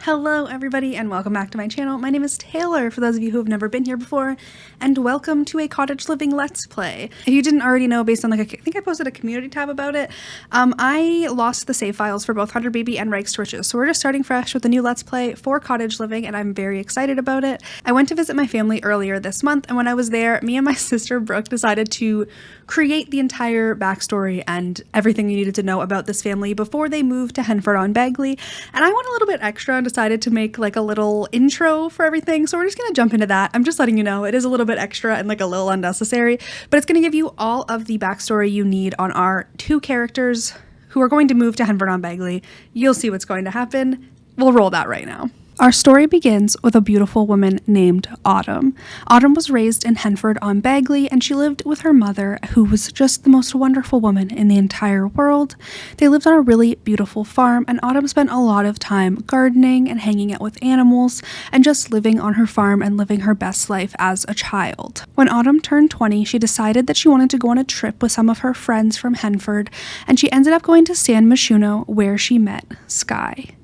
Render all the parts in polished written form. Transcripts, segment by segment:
Hello everybody and welcome back to my channel. My name is Taylor, for those of you who have never been here before, and welcome to a Cottage Living Let's Play. If you didn't already know, based on I think I posted a community tab about it, I lost the save files for both Hunter Baby and Reich's Twitches, so we're just starting fresh with a new Let's Play for Cottage Living and I'm very excited about it. I went to visit my family earlier this month, and when I was there, me and my sister Brooke decided to create the entire backstory and everything you needed to know about this family before they moved to Henford-on-Bagley, and I went a little bit extra and decided to make like a little intro for everything, so we're just gonna jump into that. I'm just letting you know it is a little bit extra and like a little unnecessary, but it's gonna give you all of the backstory you need on our two characters who are going to move to Henford-on-Bagley. You'll see what's going to happen. We'll roll that right now. Our story begins with a beautiful woman named Autumn. Autumn was raised in Henford-on-Bagley, and she lived with her mother, who was just the most wonderful woman in the entire world. They lived on a really beautiful farm, and Autumn spent a lot of time gardening and hanging out with animals and just living on her farm and living her best life as a child. When Autumn turned 20, she decided that she wanted to go on a trip with some of her friends from Henford, and she ended up going to San Myshuno, where she met Sky.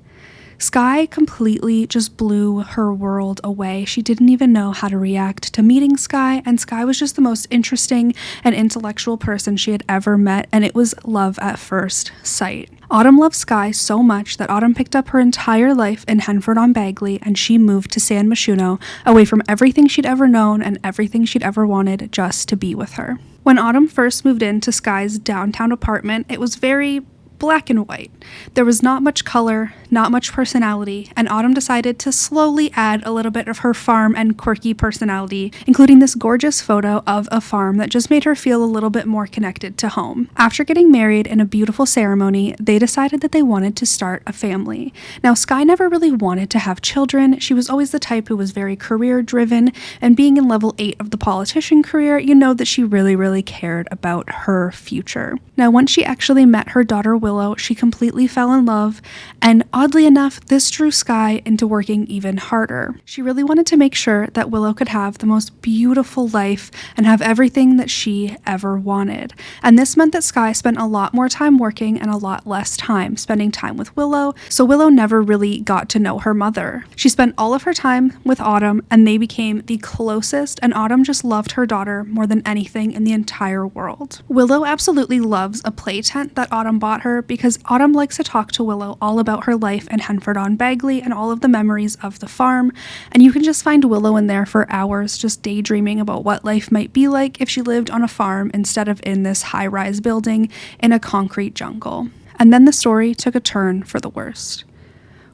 Sky completely just blew her world away. She didn't even know how to react to meeting Sky, and Sky was just the most interesting and intellectual person she had ever met, and it was love at first sight. Autumn loved Sky so much that Autumn picked up her entire life in Henford-on-Bagley, and she moved to San Myshuno, away from everything she'd ever known and everything she'd ever wanted, just to be with her. When Autumn first moved into Sky's downtown apartment, it was very black and white. There was not much color, not much personality, and Autumn decided to slowly add a little bit of her farm and quirky personality, including this gorgeous photo of a farm that just made her feel a little bit more connected to home. After getting married in a beautiful ceremony, they decided that they wanted to start a family. Now, Sky never really wanted to have children. She was always the type who was very career driven, and being in level 8 of the politician career, you know that she really cared about her future. Now, once she actually met her daughter Willow, she completely fell in love, and oddly enough, this drew Sky into working even harder. She really wanted to make sure that Willow could have the most beautiful life and have everything that she ever wanted. And this meant that Sky spent a lot more time working and a lot less time spending time with Willow, so Willow never really got to know her mother. She spent all of her time with Autumn, and they became the closest, and Autumn just loved her daughter more than anything in the entire world. Willow absolutely loves a play tent that Autumn bought her, because Autumn likes to talk to Willow all about her life in Henford-on-Bagley and all of the memories of the farm, and you can just find Willow in there for hours just daydreaming about what life might be like if she lived on a farm instead of in this high-rise building in a concrete jungle. And then the story took a turn for the worst.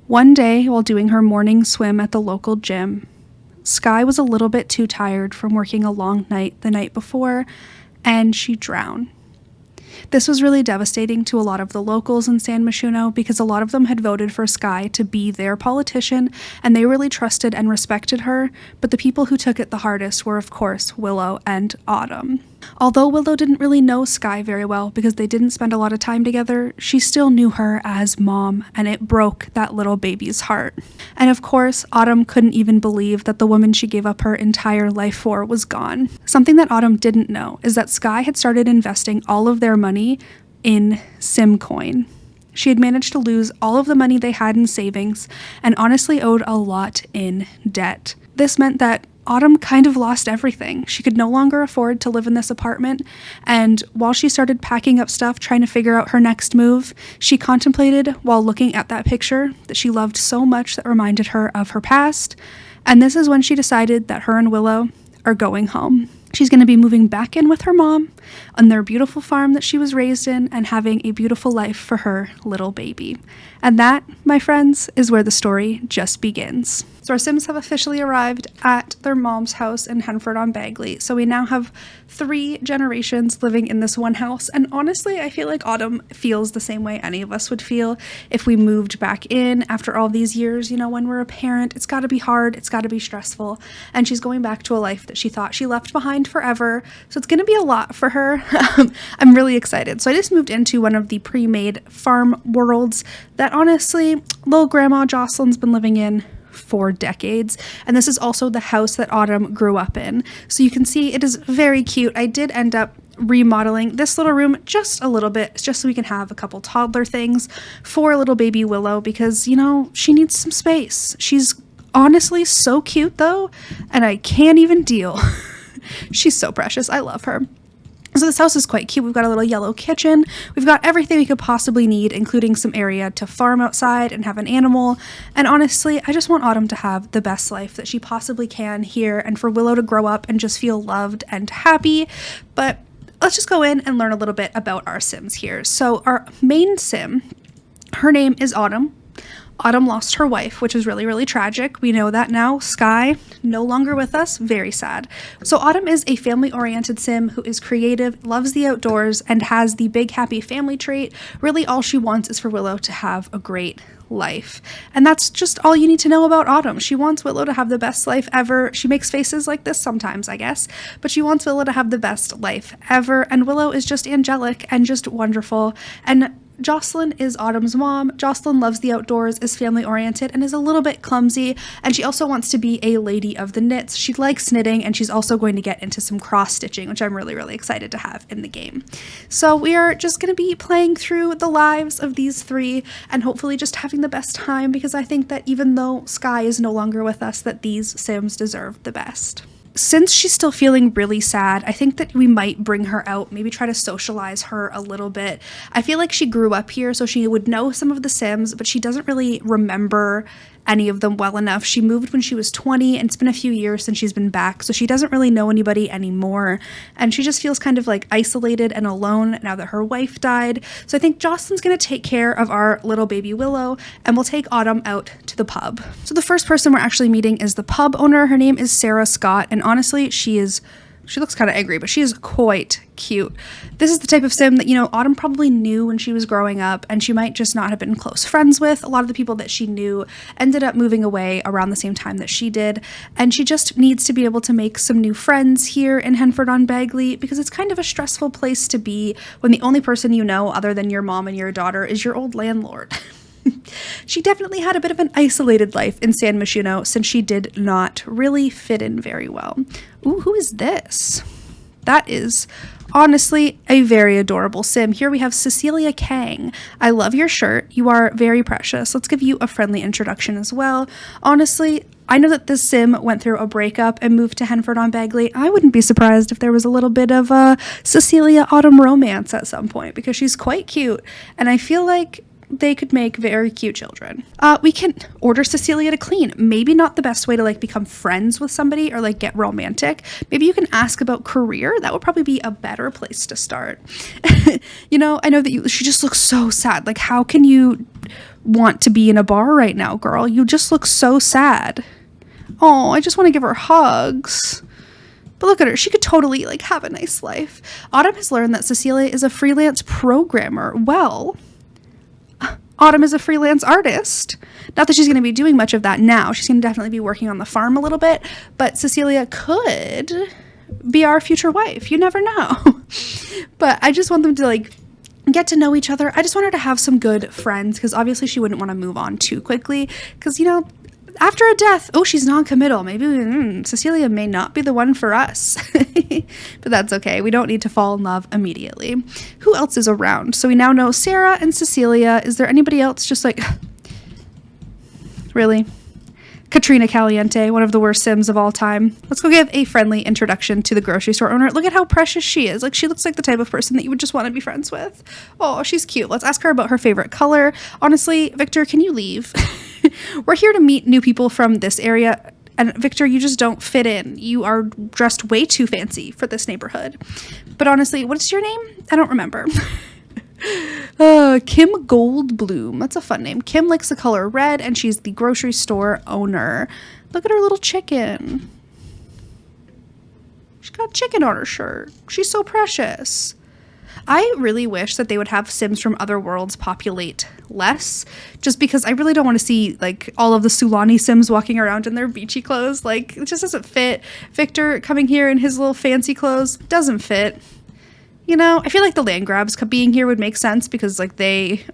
One day, while doing her morning swim at the local gym, Sky was a little bit too tired from working a long night the night before, and she drowned. This was really devastating to a lot of the locals in San Myshuno, because a lot of them had voted for Sky to be their politician, and they really trusted and respected her, but the people who took it the hardest were, of course, Willow and Autumn. Although Willow didn't really know Sky very well because they didn't spend a lot of time together, she still knew her as Mom, and it broke that little baby's heart. And of course, Autumn couldn't even believe that the woman she gave up her entire life for was gone. Something that Autumn didn't know is that Sky had started investing all of their money in Simcoin. She had managed to lose all of the money they had in savings and honestly owed a lot in debt. This meant that Autumn kind of lost everything. She could no longer afford to live in this apartment, and while she started packing up stuff trying to figure out her next move, she contemplated while looking at that picture that she loved so much that reminded her of her past, and this is when she decided that her and Willow are going home. She's going to be moving back in with her mom on their beautiful farm that she was raised in and having a beautiful life for her little baby. And that, my friends, is where the story just begins. So our Sims have officially arrived at their mom's house in Henford-on-Bagley. So we now have 3 generations living in this one house. And honestly, I feel like Autumn feels the same way any of us would feel if we moved back in after all these years. You know, when we're a parent, it's got to be hard. It's got to be stressful. And she's going back to a life that she thought she left behind forever. So it's going to be a lot for her. I'm really excited. So I just moved into one of the pre-made farm worlds that honestly little grandma Jocelyn's been living in for decades. And this is also the house that Autumn grew up in. So you can see it is very cute. I did end up remodeling this little room just a little bit, just so we can have a couple toddler things for little baby Willow, because, you know, she needs some space. She's honestly so cute though, and I can't even deal. She's so precious. I love her. So this house is quite cute. We've got a little yellow kitchen. We've got everything we could possibly need, including some area to farm outside and have an animal. And honestly, I just want Autumn to have the best life that she possibly can here, and for Willow to grow up and just feel loved and happy. But let's just go in and learn a little bit about our Sims here. So our main Sim, her name is Autumn. Autumn lost her wife, which is really, really tragic. We know that now. Sky, no longer with us. Very sad. So Autumn is a family-oriented Sim who is creative, loves the outdoors, and has the big happy family trait. Really, all she wants is for Willow to have a great life. And that's just all you need to know about Autumn. She wants Willow to have the best life ever. She makes faces like this sometimes, I guess, but she wants Willow to have the best life ever. And Willow is just angelic and just wonderful. And Jocelyn is Autumn's mom. Jocelyn loves the outdoors, is family oriented, and is a little bit clumsy, and she also wants to be a lady of the knits. She likes knitting, and she's also going to get into some cross stitching, which I'm really, really excited to have in the game. So we are just going to be playing through the lives of these three and hopefully just having the best time, because I think that even though Sky is no longer with us, that these Sims deserve the best. Since she's still feeling really sad, I think that we might bring her out, maybe try to socialize her a little bit. I feel like she grew up here, so she would know some of the Sims, but she doesn't really remember any of them well enough. She moved when she was 20, and it's been a few years since she's been back, so she doesn't really know anybody anymore, and she just feels kind of like isolated and alone now that her wife died. So I think Jocelyn's gonna take care of our little baby Willow, and we'll take Autumn out to the pub. So the first person we're actually meeting is the pub owner. Her name is Sarah Scott, and honestly, she looks kind of angry, but she is quite cute. This is the type of Sim that, you know, Autumn probably knew when she was growing up, and she might just not have been close friends with. A lot of the people that she knew ended up moving away around the same time that she did, and she just needs to be able to make some new friends here in Henford-on-Bagley, because it's kind of a stressful place to be when the only person you know other than your mom and your daughter is your old landlord. She definitely had a bit of an isolated life in San Myshuno, since she did not really fit in very well. Ooh, who is this? That is honestly a very adorable Sim. Here we have Cecilia Kang. I love your shirt. You are very precious. Let's give you a friendly introduction as well. Honestly, I know that this Sim went through a breakup and moved to Henford-on-Bagley. I wouldn't be surprised if there was a little bit of a Cecilia Autumn romance at some point, because she's quite cute, and I feel like they could make very cute children. We can order Cecilia to clean. Maybe not the best way to like become friends with somebody or like get romantic. Maybe you can ask about career. That would probably be a better place to start. You know, I know that she just looks so sad. Like, how can you want to be in a bar right now, girl? You just look so sad. Oh, I just want to give her hugs. But look at her. She could totally like have a nice life. Autumn has learned that Cecilia is a freelance programmer. Well, Autumn is a freelance artist. Not that she's going to be doing much of that now. She's going to definitely be working on the farm a little bit, but Cecilia could be our future wife. You never know. But I just want them to like get to know each other. I just want her to have some good friends, because obviously she wouldn't want to move on too quickly, because, you know, after a death, oh, she's non-committal. Maybe Cecilia may not be the one for us. But that's okay. We don't need to fall in love immediately. Who else is around? So we now know Sarah and Cecilia. Is there anybody else? Just like, really? Katrina Caliente, one of the worst Sims of all time. Let's go give a friendly introduction to the grocery store owner. Look at how precious she is. Like, she looks like the type of person that you would just want to be friends with. Oh, she's cute. Let's ask her about her favorite color. Honestly, Victor, can you leave? We're here to meet new people from this area. And Victor, you just don't fit in. You are dressed way too fancy for this neighborhood. But honestly, what's your name? I don't remember. Kim Goldblum. That's a fun name. Kim likes the color red, and she's the grocery store owner. Look at her little chicken. She's got chicken on her shirt. She's so precious. I really wish that they would have Sims from other worlds populate less, just because I really don't want to see like all of the Sulani Sims walking around in their beachy clothes. Like, it just doesn't fit. Victor coming here in his little fancy clothes doesn't fit. You know, I feel like the land grabs being here would make sense because like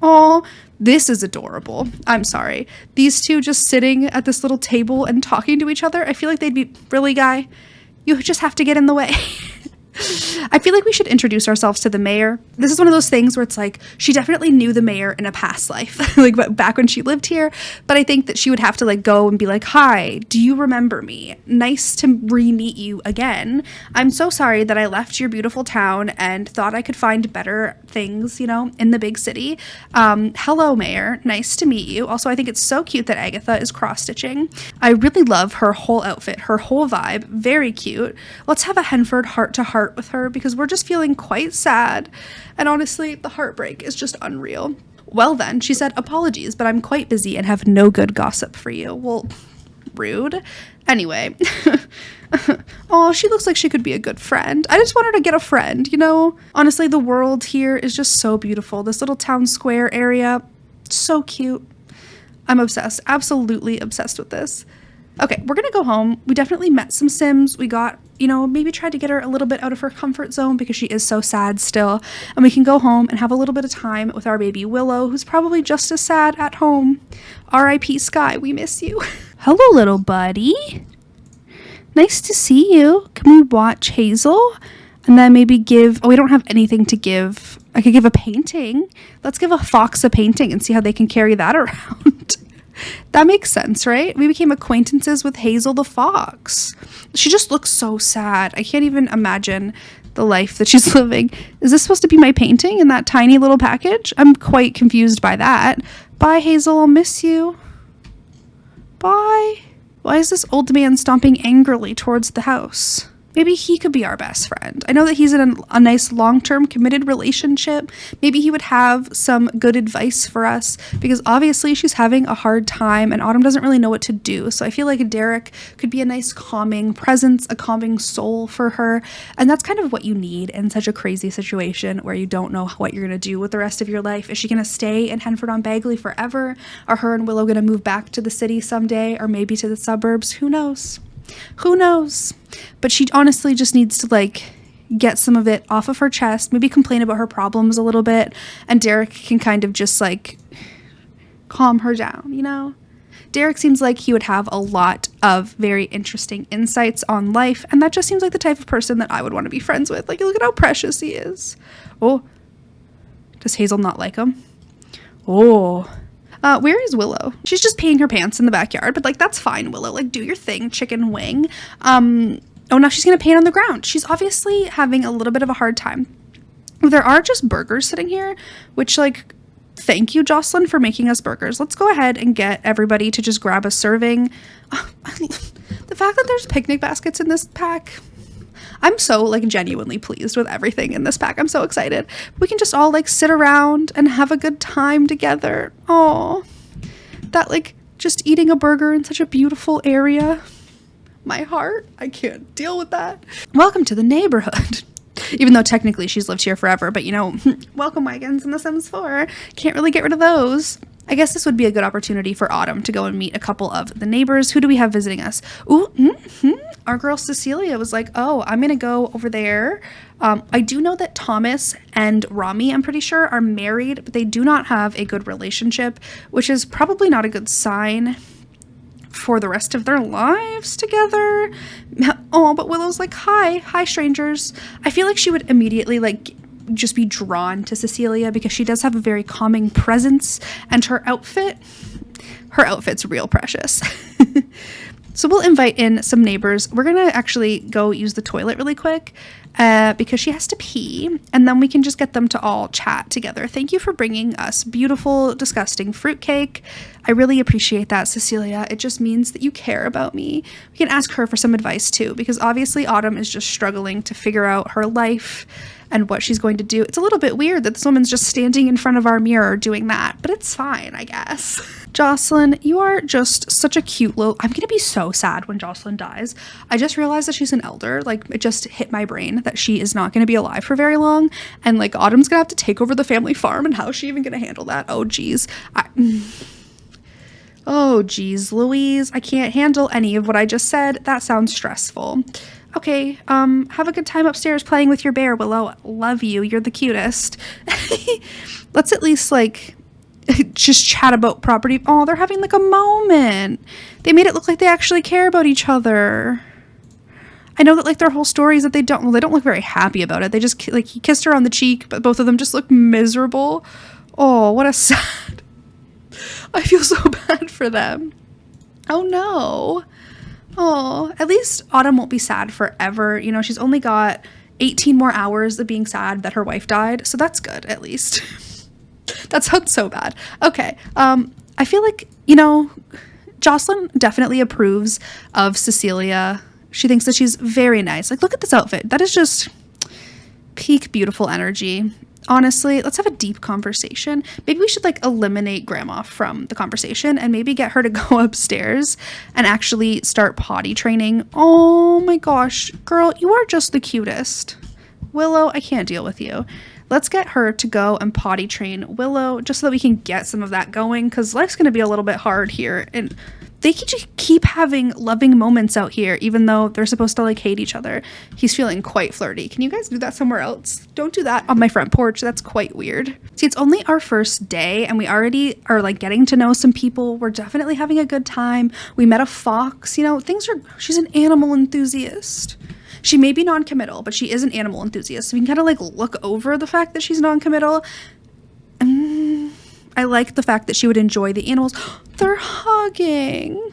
oh, this is adorable. I'm sorry. These two just sitting at this little table and talking to each other. I feel like they'd be, really, guy? You just have to get in the way. I feel like we should introduce ourselves to the mayor. This is one of those things where it's like, she definitely knew the mayor in a past life, like back when she lived here. But I think that she would have to like go and be like, hi, do you remember me? Nice to re-meet you again. I'm so sorry that I left your beautiful town and thought I could find better things, you know, in the big city. Hello, mayor. Nice to meet you. Also, I think it's so cute that Agatha is cross-stitching. I really love her whole outfit, her whole vibe. Very cute. Let's have a Henford heart-to-heart with her because we're just feeling quite sad, and honestly the heartbreak is just unreal. Well then, she said, apologies, but I'm quite busy and have no good gossip for you. Well, rude. Anyway. Oh, she looks like she could be a good friend. I just want her to get a friend, you know? Honestly, the world here is just so beautiful. This little town square area, so cute. I'm obsessed, absolutely obsessed with this. Okay, we're gonna go home. We definitely met some Sims. We got, you know, maybe tried to get her a little bit out of her comfort zone because she is so sad still. And we can go home and have a little bit of time with our baby Willow, who's probably just as sad at home. R.I.P. Sky, we miss you. Hello, little buddy. Nice to see you. Can we watch Hazel? And then maybe give, oh, we don't have anything to give. I could give a painting. Let's give a fox a painting and see how they can carry that around. That makes sense, right? We became acquaintances with Hazel the fox. She just looks so sad. I can't even imagine the life that she's living. Is this supposed to be my painting in that tiny little package? I'm quite confused by that. Bye, Hazel. I'll miss you. Bye. Why is this old man stomping angrily towards the house? Maybe he could be our best friend. I know that he's in a nice long-term committed relationship. Maybe he would have some good advice for us because obviously she's having a hard time and Autumn doesn't really know what to do. So I feel like Derek could be a nice calming presence, a calming soul for her. And that's kind of what you need in such a crazy situation where you don't know what you're going to do with the rest of your life. Is she going to stay in Henford-on-Bagley forever? Are her and Willow going to move back to the city someday or maybe to the suburbs? Who knows? Who knows? But she honestly just needs to like get some of it off of her chest, maybe complain about her problems a little bit, and Derek can kind of just like calm her down, you know? Derek seems like he would have a lot of very interesting insights on life, and that just seems like the type of person that I would want to be friends with. Like, look at how precious he is. Oh, does Hazel not like him? Oh. Where is Willow? She's just peeing her pants in the backyard, but like, that's fine, Willow. Like, do your thing, chicken wing. Oh, now she's gonna paint on the ground. She's obviously having a little bit of a hard time. There are just burgers sitting here, which like, thank you, Jocelyn, for making us burgers. Let's go ahead and get everybody to just grab a serving. The fact that there's picnic baskets in this pack, I'm so like genuinely pleased with everything in this pack. I'm so excited. We can just all like sit around and have a good time together. Oh, that like just eating a burger in such a beautiful area. My heart, I can't deal with that. Welcome to the neighborhood. Even though technically she's lived here forever, but you know, welcome wagons in The Sims 4. Can't really get rid of those. I guess this would be a good opportunity for Autumn to go and meet a couple of the neighbors. Who do we have visiting us? Ooh, our girl Cecilia was like, oh, I'm going to go over there. I do know that Thomas and Rami, I'm pretty sure, are married, but they do not have a good relationship, which is probably not a good sign for the rest of their lives together. Oh, but Willow's like, hi strangers. I feel like she would immediately like just be drawn to Cecilia because she does have a very calming presence, and her outfit's real precious. So we'll invite in some neighbors. We're gonna actually go use the toilet really quick because she has to pee, and then we can just get them to all chat together. Thank you for bringing us beautiful, disgusting fruitcake. I really appreciate that, Cecilia. It just means that you care about me. We can ask her for some advice too, because obviously Autumn is just struggling to figure out her life and what she's going to do. It's a little bit weird that this woman's just standing in front of our mirror doing that, but it's fine, I guess. Jocelyn, you are just such a cute little... I'm gonna be so sad when Jocelyn dies. I just realized that she's an elder. Like, it just hit my brain that she is not gonna be alive for very long, and like, Autumn's gonna have to take over the family farm, and how is she even gonna handle that? Oh, geez. Oh, geez, Louise, I can't handle any of what I just said. That sounds stressful. Okay, have a good time upstairs playing with your bear, Willow. Love you. You're the cutest. Let's at least, like, just chat about property. Oh, they're having, like, a moment. They made it look like they actually care about each other. I know that, like, their whole story is that they don't look very happy about it. They just, like, he kissed her on the cheek, but both of them just look miserable. Oh, what a sad. I feel so bad for them. Oh, no. Oh, at least Autumn won't be sad forever. You know, she's only got 18 more hours of being sad that her wife died. So that's good, at least. That sounds so bad. Okay. I feel like, you know, Jocelyn definitely approves of Cecilia. She thinks that she's very nice. Like, look at this outfit. That is just peak beautiful energy. Honestly, let's have a deep conversation. Maybe we should, like, eliminate Grandma from the conversation and maybe get her to go upstairs and actually start potty training. Oh my gosh, girl, you are just the cutest. Willow, I can't deal with you. Let's get her to go and potty train Willow just so that we can get some of that going, because life's going to be a little bit hard here. And they can just keep having loving moments out here, even though they're supposed to, like, hate each other. He's feeling quite flirty. Can you guys do that somewhere else? Don't do that on my front porch. That's quite weird. See, it's only our first day and we already are, like, getting to know some people. We're definitely having a good time. We met a fox. You know, she's an animal enthusiast. She may be non-committal, but she is an animal enthusiast. So we can kind of, like, look over the fact that she's non-committal. I like the fact that she would enjoy the animals. They're hugging.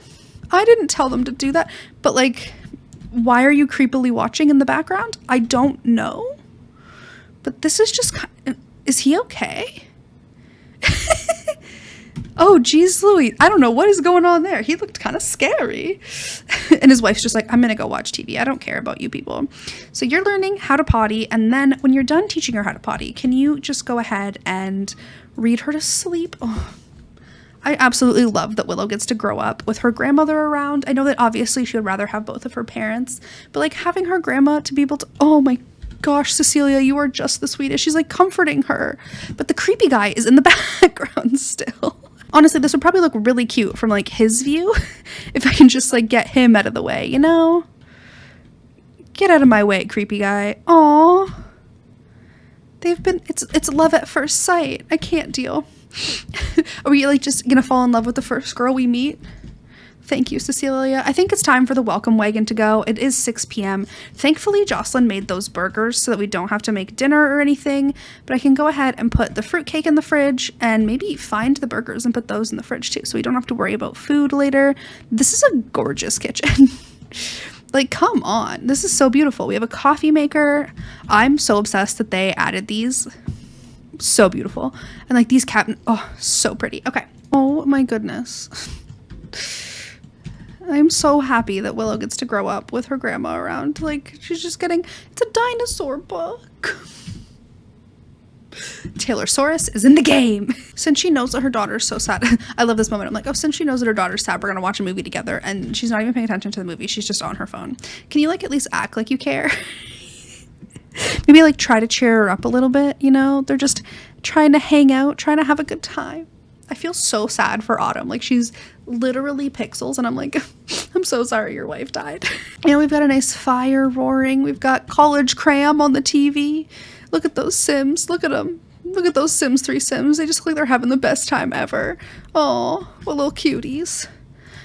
I didn't tell them to do that, but, like, why are you creepily watching in the background? I don't know. But this is just is he okay? Oh, geez, Louis. I don't know what is going on there. He looked kind of scary. And his wife's just like, I'm going to go watch TV. I don't care about you people. So you're learning how to potty. And then when you're done teaching her how to potty, can you just go ahead and read her to sleep? Oh, I absolutely love that Willow gets to grow up with her grandmother around. I know that obviously she would rather have both of her parents, but, like, having her grandma to be able to, oh my gosh, Cecilia, you are just the sweetest. She's, like, comforting her. But the creepy guy is in the background still. Honestly, this would probably look really cute from, like, his view if I can just, like, get him out of the way, you know? Get out of my way, creepy guy. Aw. It's love at first sight. I can't deal. Are we, like, just gonna fall in love with the first girl we meet? Thank you, Cecilia. I think it's time for the welcome wagon to go. It is 6 p.m. Thankfully, Jocelyn made those burgers so that we don't have to make dinner or anything, but I can go ahead and put the fruitcake in the fridge and maybe find the burgers and put those in the fridge too, so we don't have to worry about food later. This is a gorgeous kitchen. Like, come on. This is so beautiful. We have a coffee maker. I'm so obsessed that they added these. So beautiful. And, like, these oh, so pretty. Okay. Oh my goodness. I'm so happy that Willow gets to grow up with her grandma around. Like, she's just getting, it's a dinosaur book. Taylorsaurus is in the game. Since she knows that her daughter's so sad. I love this moment. I'm like, oh, since she knows that her daughter's sad, we're gonna watch a movie together. And she's not even paying attention to the movie. She's just on her phone. Can you, like, at least act like you care? Maybe, like, try to cheer her up a little bit, you know? They're just trying to hang out, trying to have a good time. I feel so sad for Autumn. Like, she's literally pixels, and I'm like, I'm so sorry your wife died. You know, we've got a nice fire roaring. We've got college cram on the TV. Look at those Sims. Look at them. Look at those Sims 3 Sims. They just look like they're having the best time ever. Oh, what little cuties.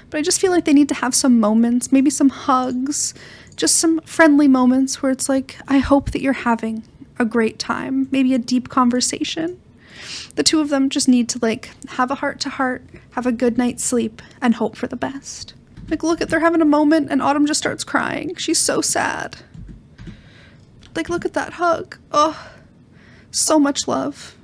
But I just feel like they need to have some moments, maybe some hugs, just some friendly moments where it's like, I hope that you're having a great time. Maybe a deep conversation. The two of them just need to, like, have a heart-to-heart, have a good night's sleep, and hope for the best. Like, look at, they're having a moment, and Autumn just starts crying. She's so sad. Like, look at that hug. Oh, so much love.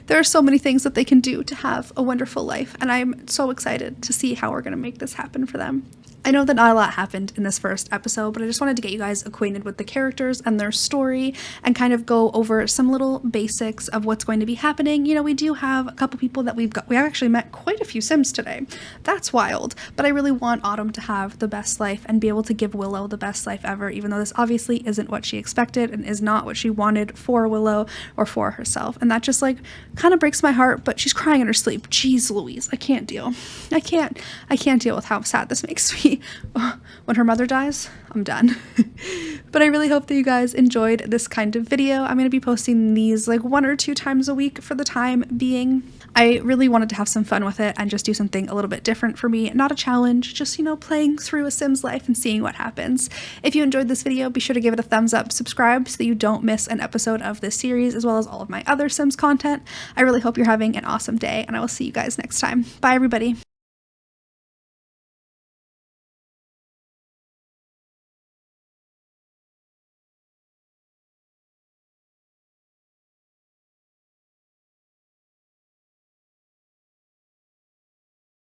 There are so many things that they can do to have a wonderful life, and I'm so excited to see how we're going to make this happen for them. I know that not a lot happened in this first episode, but I just wanted to get you guys acquainted with the characters and their story and kind of go over some little basics of what's going to be happening. You know, we do have a couple people that we have actually met quite a few Sims today. That's wild, but I really want Autumn to have the best life and be able to give Willow the best life ever, even though this obviously isn't what she expected and is not what she wanted for Willow or for herself. And that just, like, Kind of breaks my heart, but she's crying in her sleep. Jeez Louise, I can't deal. I can't deal with how sad this makes me. When her mother dies, I'm done. But I really hope that you guys enjoyed this kind of video. I'm going to be posting these like 1 or 2 times a week for the time being. I really wanted to have some fun with it and just do something a little bit different for me. Not a challenge, just, you know, playing through a Sims life and seeing what happens. If you enjoyed this video, be sure to give it a thumbs up, subscribe so that you don't miss an episode of this series, as well as all of my other Sims content. I really hope you're having an awesome day, and I will see you guys next time. Bye, everybody.